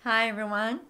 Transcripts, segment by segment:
Hi, everyone.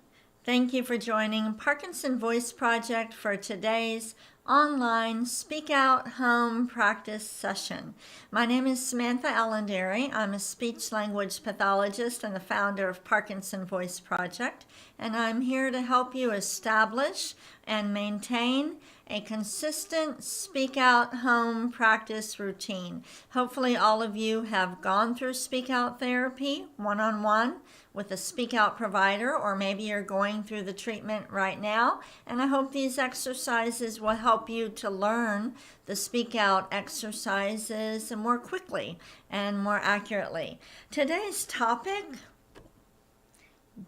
Thank you for joining Parkinson Voice Project for today's online Speak Out Home practice session. My name is Samantha Allenderry. I'm a speech language pathologist and the founder of Parkinson Voice Project, and I'm here to help you establish and maintain a consistent Speak Out Home practice routine. Hopefully, all of you have gone through Speak Out therapy one-on-one with a Speak Out provider, or maybe you're going through the treatment right now. And I hope these exercises will help you to learn the Speak Out exercises more quickly and more accurately. Today's topic,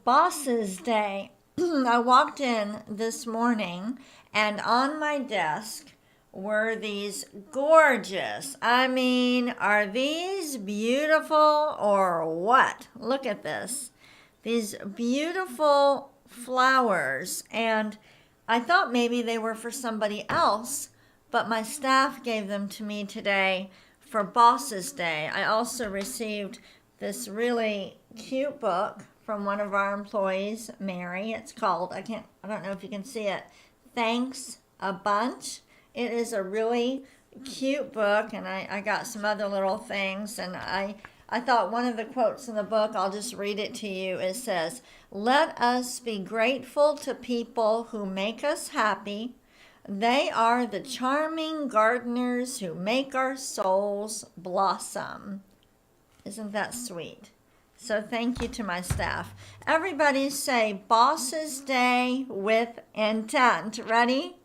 Boss's Day. I walked in this morning and on my desk were these gorgeous, are these beautiful or what? Look at this. These beautiful flowers, and I thought maybe they were for somebody else, but my staff gave them to me today for Boss's Day. I also received this really cute book from one of our employees, Mary. It's called, I don't know if you can see it, Thanks a Bunch. It is a really cute book, and I got some other little things, and I thought one of the quotes in the book, I'll just read it to you. It says, "Let us be grateful to people who make us happy. They are the charming gardeners who make our souls blossom." Isn't that sweet? So thank you to my staff. Everybody say Boss's Day with intent. Ready?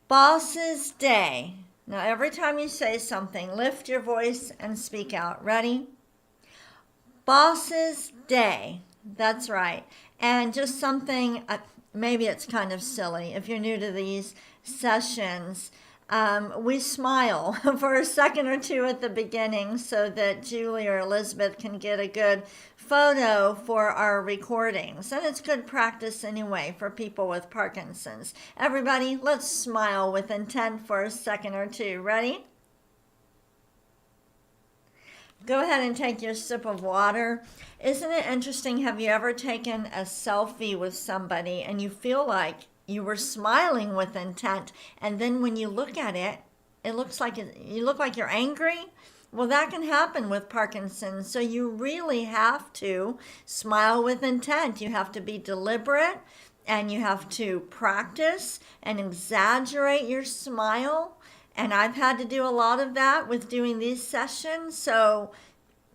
Boss's Day. Now every time you say something, lift your voice and speak out. Ready? Boss's Day. That's right. And just something, maybe it's kind of silly. If you're new to these sessions, we smile for a second or two at the beginning so that Julie or Elizabeth can get a good photo for our recordings. And it's good practice anyway for people with Parkinson's. Everybody, let's smile with intent for a second or two. Ready? Go ahead and take your sip of water. Isn't it interesting? Have you ever taken a selfie with somebody and you feel like you were smiling with intent, and then when you look at it, you look like you're angry? Well, that can happen with Parkinson's. So you really have to smile with intent. You have to be deliberate, and you have to practice and exaggerate your smile. And I've had to do a lot of that with doing these sessions. So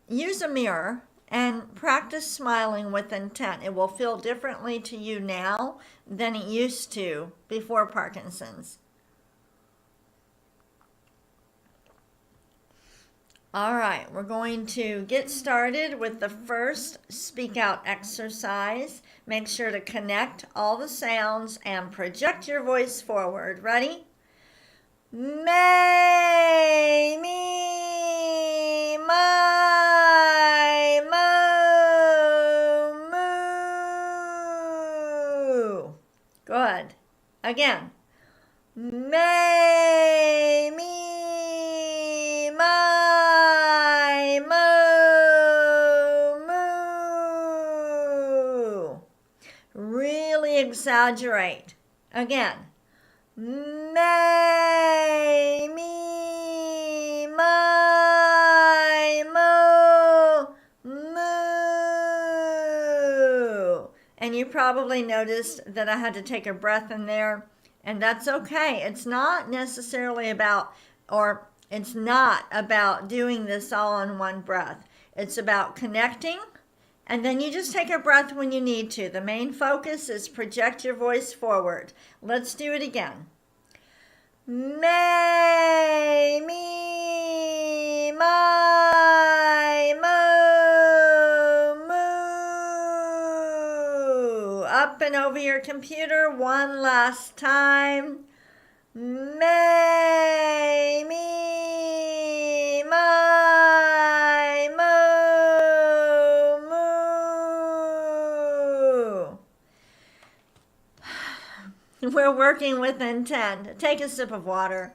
use a mirror and practice smiling with intent. It will feel differently to you now than it used to before Parkinson's. All right, we're going to get started with the first Speak Out exercise. Make sure to connect all the sounds and project your voice forward. Ready? May, me, my, mo, moo. Good. Again. May, me, my, mo, moo. Really exaggerate. Again. May, me, my, mo, moo. And you probably noticed that I had to take a breath in there, and that's okay. It's not necessarily about, or it's not about doing this all in one breath. It's about connecting, and then you just take a breath when you need to. The main focus is project your voice forward. Let's do it again. May, me, my, mo, moo. Up and over your computer one last time. May, me, my, mo, moo. We're working with intent. Take a sip of water.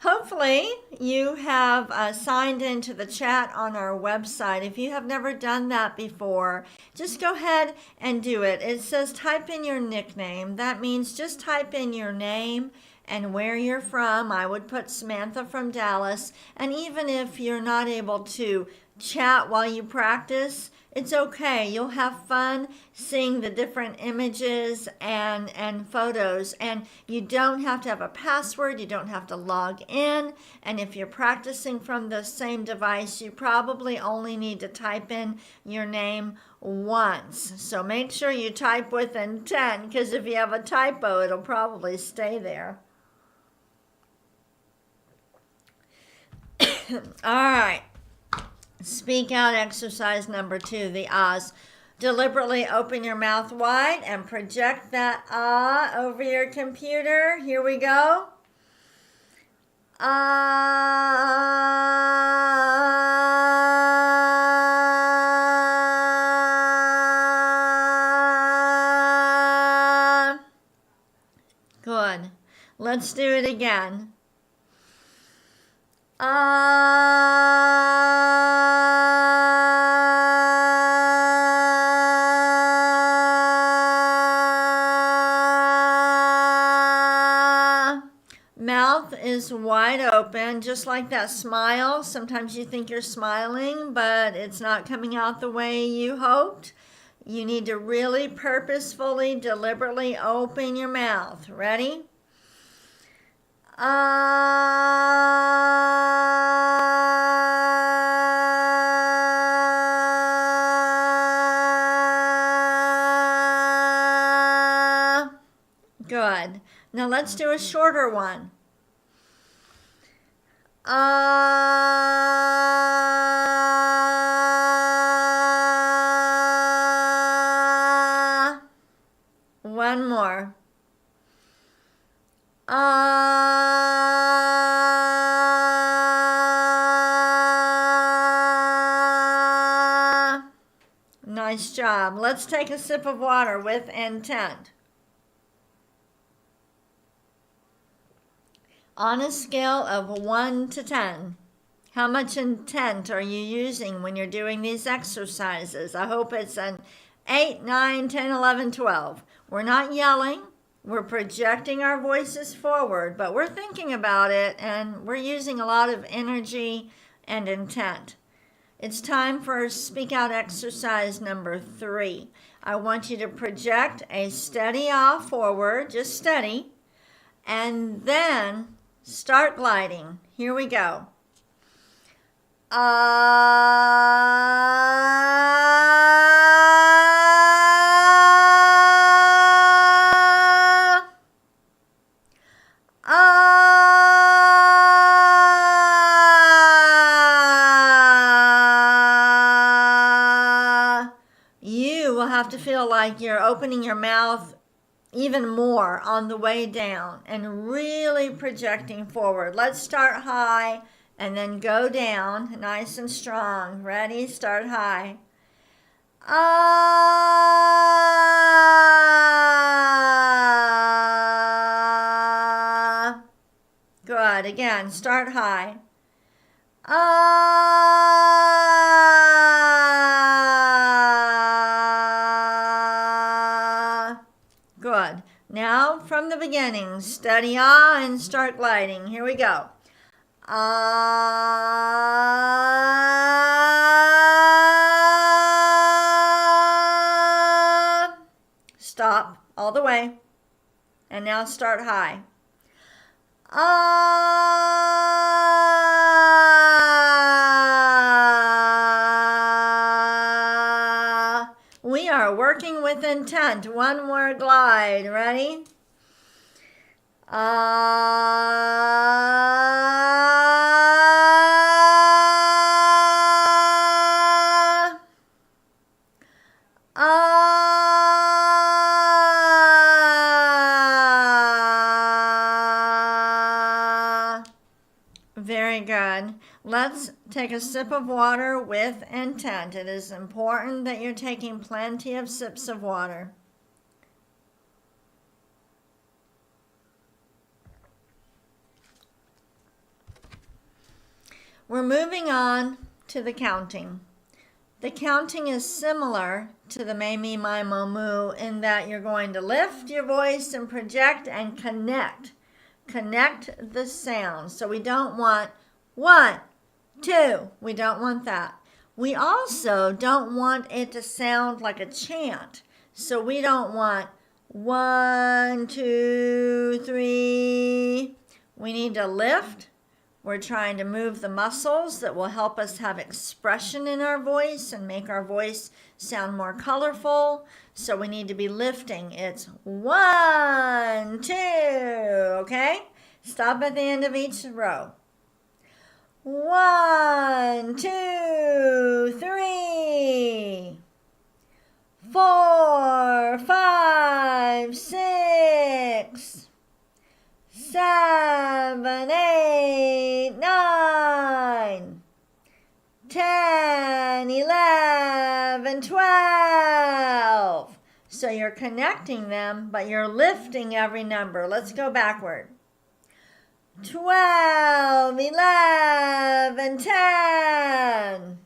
Hopefully, you have signed into the chat on our website. If you have never done that before, just go ahead and do it. It says type in your nickname. That means just type in your name and where you're from. I would put Samantha from Dallas. And even if you're not able to chat while you practice, it's okay. You'll have fun seeing the different images and photos. And you don't have to have a password. You don't have to log in. And if you're practicing from the same device, you probably only need to type in your name once. So make sure you type with intent, because if you have a typo, it'll probably stay there. All right. Speak out exercise number 2, the ahs. Deliberately open your mouth wide and project that ah over your computer. Here we go. Ah. Good. Let's do it again. Mouth is wide open, just like that smile. Sometimes you think you're smiling, but it's not coming out the way you hoped. You need to really purposefully, deliberately open your mouth. Ready? Good. Now let's do a shorter one. One more. Nice job. Let's take a sip of water with intent. On a scale of 1 to 10, how much intent are you using when you're doing these exercises? I hope it's an 8, 9, 10, 11, 12. We're not yelling. We're projecting our voices forward, but we're thinking about it, and we're using a lot of energy and intent. It's time for speak out exercise number 3. I want you to project a steady ah forward, just steady, and then start gliding. Here we go. You will have to feel like you're opening your mouth even more on the way down and really projecting forward. Let's start high and then go down nice and strong. Ready? Start high. Ah. Good. Again, start high. Ah. Good. Now from the beginning, steady ah and start gliding. Here we go. Ah. Stop all the way. And now start high. Ah. We are working with intent. One more glide. Ready? Ah. Ah. Very good. Let's take a sip of water with intent. It is important that you're taking plenty of sips of water. we're moving on to the counting. The counting is similar to the me, me, my, mo, moo in that you're going to lift your voice and project and connect. Connect the sounds. So we don't want 1, 2. We don't want that. We also don't want it to sound like a chant. So we don't want 1, 2, 3. We need to lift. We're trying to move the muscles that will help us have expression in our voice and make our voice sound more colorful. So we need to be lifting. It's 1, 2, okay? Stop at the end of each row. 1, 2, 3, 4, 5, 6, 7, 8, 9, 10, 11, 12. So you're connecting them, but you're lifting every number. Let's go backward. 12, 11, 10,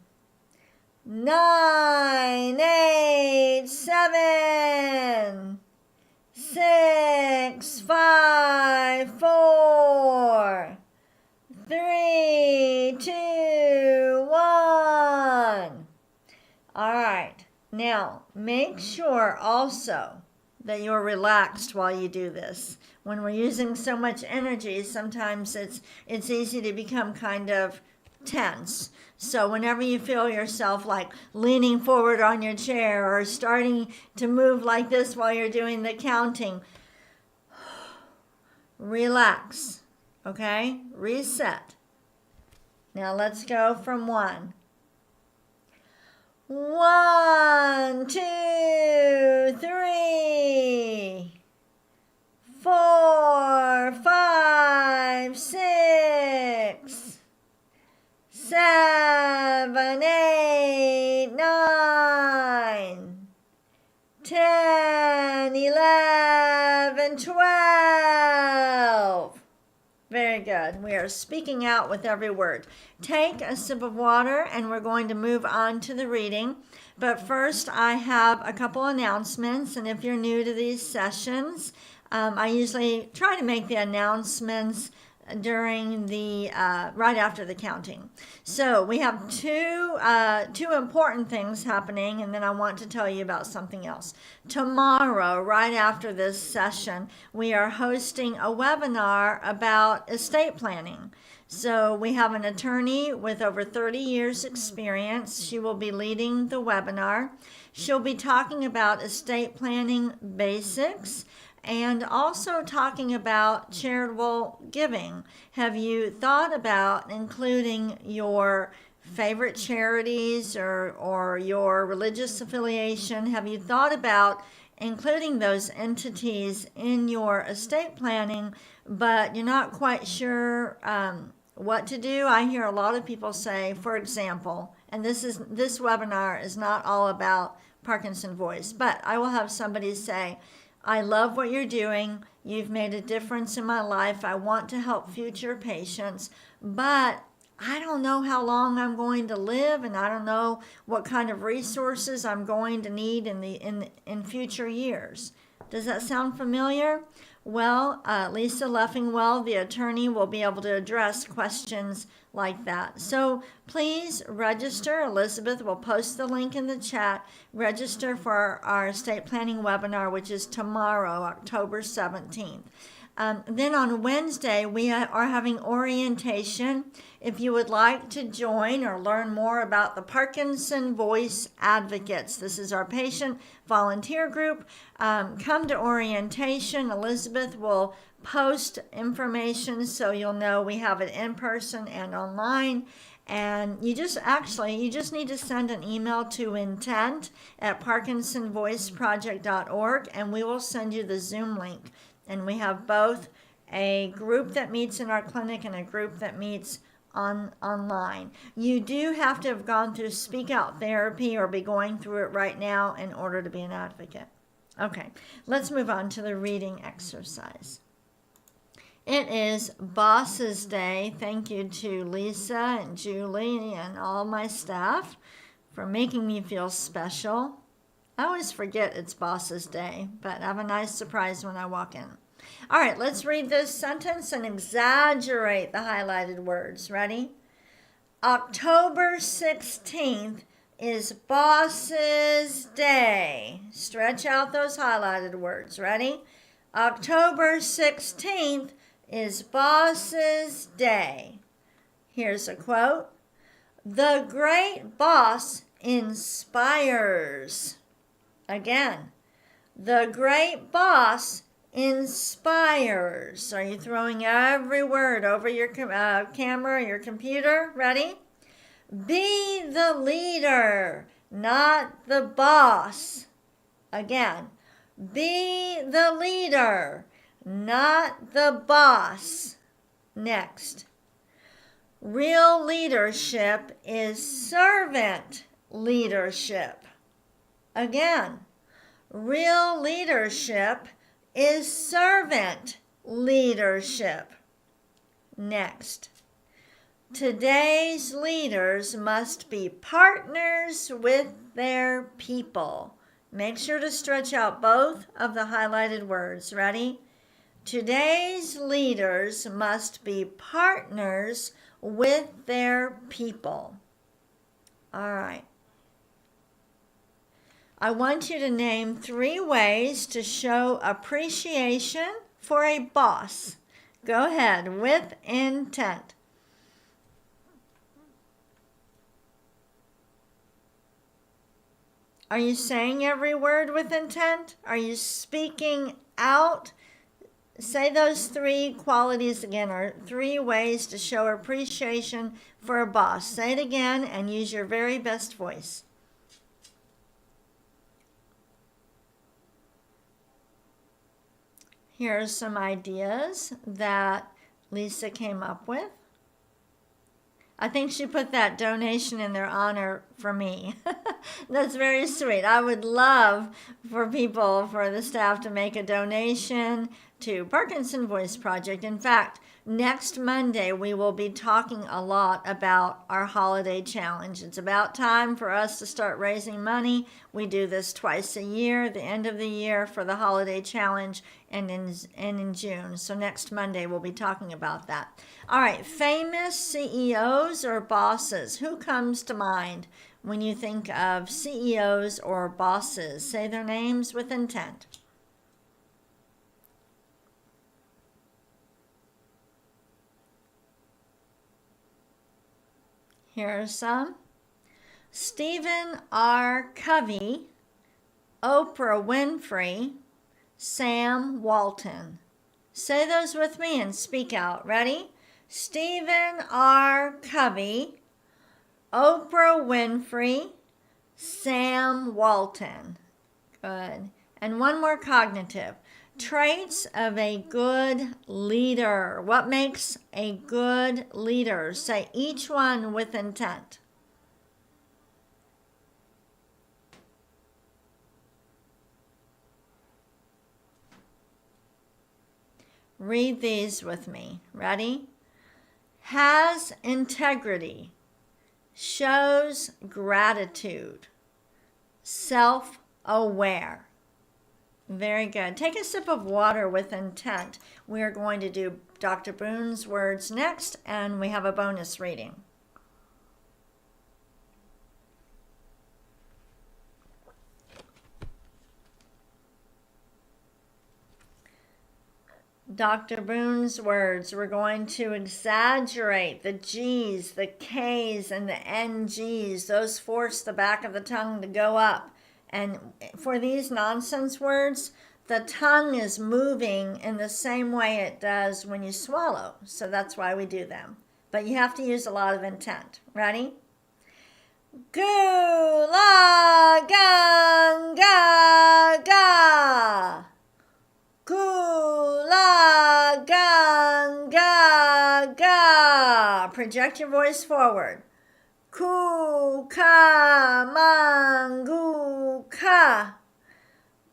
9, 8, 7, 6, 5, 4, 3, 2, 1. All right. Now, make sure also that you're relaxed while you do this. When we're using so much energy, sometimes it's easy to become kind of tense. So whenever you feel yourself like leaning forward on your chair or starting to move like this while you're doing the counting, relax, okay? Reset. Now let's go from 1. 1, 2, 3, 4, 5, 6, 7, 8, 9, 10, 11, 12. Very good. We are speaking out with every word. Take a sip of water and we're going to move on to the reading. But first, I have a couple announcements. And if you're new to these sessions, I usually try to make the announcements during the right after the counting. So we have two important things happening, and then I want to tell you about something else. Tomorrow, right after this session, we are hosting a webinar about estate planning. So we have an attorney with over 30 years experience. She will be leading the webinar. She'll be talking about estate planning basics and also talking about charitable giving. Have you thought about including your favorite charities or your religious affiliation? Have you thought about including those entities in your estate planning, but you're not quite sure what to do? I hear a lot of people say, for example, and this webinar is not all about Parkinson voice, but I will have somebody say, I love what you're doing. You've made a difference in my life. I want to help future patients, but I don't know how long I'm going to live, and I don't know what kind of resources I'm going to need in future years. Does that sound familiar? Well, Lisa Leffingwell, the attorney, will be able to address questions like that. So please register. Elizabeth will post the link in the chat. Register for our estate planning webinar, which is tomorrow, October 17th. Then on Wednesday, we are having orientation. If you would like to join or learn more about the Parkinson Voice Advocates, this is our patient volunteer group. Come to orientation. Elizabeth will post information so you'll know we have it in person and online. And you just need to send an email to intent@parkinsonvoiceproject.org, and we will send you the Zoom link. And we have both a group that meets in our clinic and a group that meets online. You do have to have gone through speak out therapy or be going through it right now in order to be an advocate. Okay, let's move on to the reading exercise. It is Boss's Day. Thank you to Lisa and Julie and all my staff for making me feel special. I always forget it's Boss's Day, but I have a nice surprise when I walk in. All right, let's read this sentence and exaggerate the highlighted words. Ready? October 16th is Boss's Day. Stretch out those highlighted words. Ready? October 16th is Boss's Day. Here's a quote. The great boss inspires. Again, the great boss inspires. Are you throwing every word over your camera or your computer? Ready? Be the leader, not the boss. Again, be the leader, not the boss. Next. Real leadership is servant leadership. Again, real leadership is servant leadership. Next. Today's leaders must be partners with their people. Make sure to stretch out both of the highlighted words. Ready? Today's leaders must be partners with their people. All right. I want you to name 3 ways to show appreciation for a boss. Go ahead, with intent. Are you saying every word with intent? Are you speaking out? Say those 3 qualities again, or 3 ways to show appreciation for a boss. Say it again and use your very best voice. Here are some ideas that Lisa came up with. I think she put that donation in their honor for me. That's very sweet. I would love for the staff to make a donation to Parkinson Voice Project. In fact, next Monday we will be talking a lot about our holiday challenge. It's about time for us to start raising money. We do this twice a year, the end of the year for the holiday challenge and in June. So next Monday we'll be talking about that. All right, famous CEOs or bosses. Who comes to mind when you think of CEOs or bosses? Say their names with intent. Here are some. Stephen R. Covey, Oprah Winfrey, Sam Walton. Say those with me and speak out. Ready? Stephen R. Covey, Oprah Winfrey, Sam Walton. Good. And one more cognitive. Traits of a good leader. What makes a good leader? Say each one with intent. Read these with me. Ready? Has integrity, shows gratitude, self-aware. Very good. Take a sip of water with intent. We are going to do Dr. Boone's words next, and we have a bonus reading. Dr. Boone's words, we're going to exaggerate the G's, the K's, and the NG's. Those force the back of the tongue to go up. And for these nonsense words, the tongue is moving in the same way it does when you swallow. So that's why we do them. But you have to use a lot of intent. Ready? Goo la gang ga ga. Goo la gang ga ga. Project your voice forward. Ku ka mangu ka.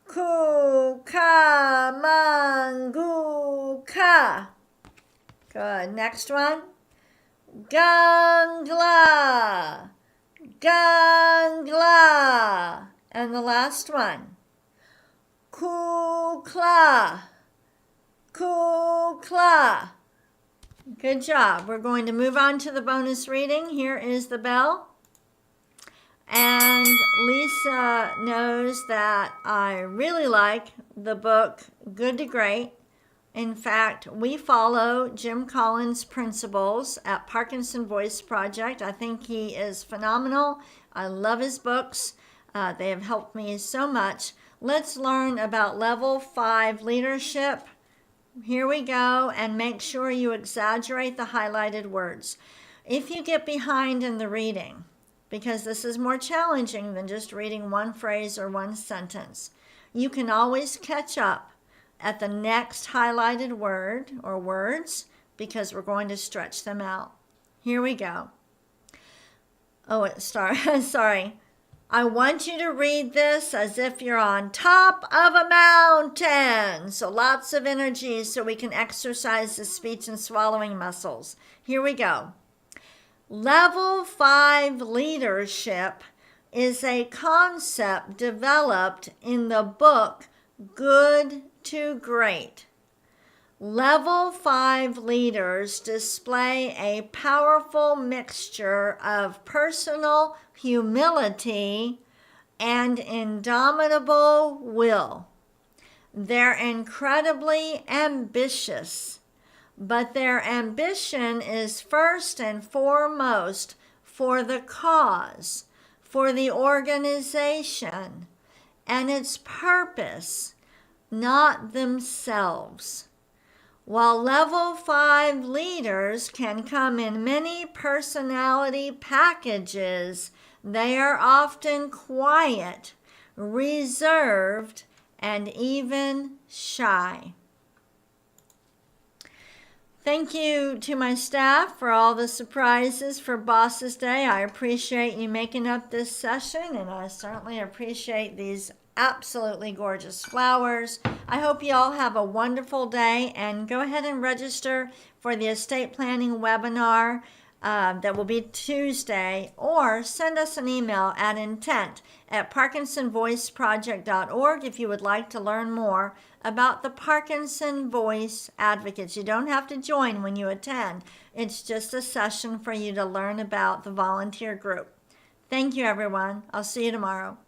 Ku ka mangu ka. Good. Next one. Gangla. Gangla. And the last one. Kukla. Kukla. Good job. We're going to move on to the bonus reading. Here is the bell. And Lisa knows that I really like the book Good to Great. In fact, we follow Jim Collins' principles at Parkinson Voice Project. I think he is phenomenal. I love his books. They have helped me so much. Let's learn about level 5 leadership. Here we go, and make sure you exaggerate the highlighted words. If you get behind in the reading, because this is more challenging than just reading one phrase or one sentence, you can always catch up at the next highlighted word or words, because we're going to stretch them out. Here we go. Oh, sorry. I want you to read this as if you're on top of a mountain. So lots of energy so we can exercise the speech and swallowing muscles. Here we go. Level 5 leadership is a concept developed in the book Good to Great. Level 5 leaders display a powerful mixture of personal humility and indomitable will. They're incredibly ambitious, but their ambition is first and foremost for the cause, for the organization, and its purpose, not themselves. While level 5 leaders can come in many personality packages, they are often quiet, reserved, and even shy. Thank you to my staff for all the surprises for Boss's Day. I appreciate you making up this session, and I certainly appreciate these absolutely gorgeous flowers. I hope you all have a wonderful day, and go ahead and register for the estate planning webinar that will be Tuesday, or send us an email at intent@parkinsonvoiceproject.org if you would like to learn more about the Parkinson Voice Advocates. You don't have to join when you attend. It's just a session for you to learn about the volunteer group. Thank you, everyone. I'll see you tomorrow.